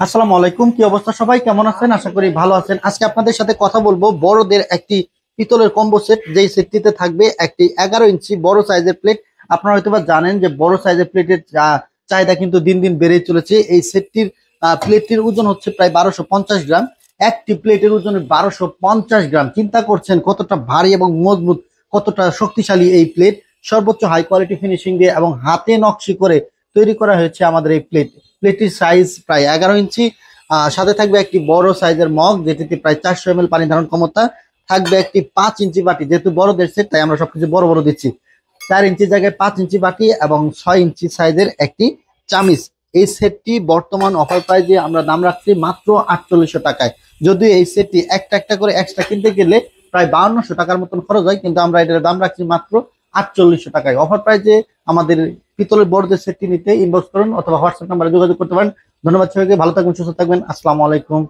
আসসালামু আলাইকুম। কি অবস্থা, সবাই কেমন আছেন? আশা করি ভালো আছেন। আজকে আপনাদের সাথে কথা বলবো বড়দের একটি পিতলের কম্বো সেট, যেই সেটটিতে থাকবে একটি 11 ইঞ্চি বড় সাইজের প্লেট। আপনারা হয়তোবা জানেন যে বড় সাইজের প্লেটের চাহিদা কিন্তু দিন দিন বেড়েই চলেছে। এই সেটটির প্লেটটির ওজন হচ্ছে প্রায় 1250 গ্রাম। একটি প্লেটের ওজন 1250 গ্রাম। চিন্তা করছেন কতটা ভারী এবং মজবুত, কতটা শক্তিশালী এই প্লেট। সর্বোচ্চ হাই কোয়ালিটি ফিনিশিং দিয়ে এবং হাতে নকশি করে তৈরি করা হয়েছে আমাদের এই প্লেটটির সাইজ প্রায় 11 ইঞ্চি। সাথে থাকবে একটি বড় সাইজের মগ, যেটিতে প্রায় 400 ml পানি ধারণ ক্ষমতা। থাকবে একটি 5 ইঞ্চি বাটি, যেহেতু বড়দের সেট তাই আমরা সবকিছু বড় বড় দিচ্ছি। 4 ইঞ্চি জায়গায় 5 ইঞ্চি বাটি এবং 6 ইঞ্চি সাইজের একটি চামিচ। এই সেটটি বর্তমান অফার প্রাইজে আমরা দাম রাখছি মাত্র 4800 টাকায়। যদিও এই সেটটি একটা একটা করে এক্সট্রা কিনতে গেলে প্রায় 5200 টাকার মতন খরচ হয়, কিন্তু আমরা এটার দাম রাখছি মাত্র 4800 টাকায়। অফার প্রাইজে আমাদের পিতলের বড়দের সেটটি নিতে ইনবক্স করুন অথবা হোয়াটসঅ্যাপ নাম্বারে যোগাযোগ করতে পারেন। ধন্যবাদ সবাইকে, ভালো থাকবেন, সুস্থ থাকবেন। আসসালামু আলাইকুম।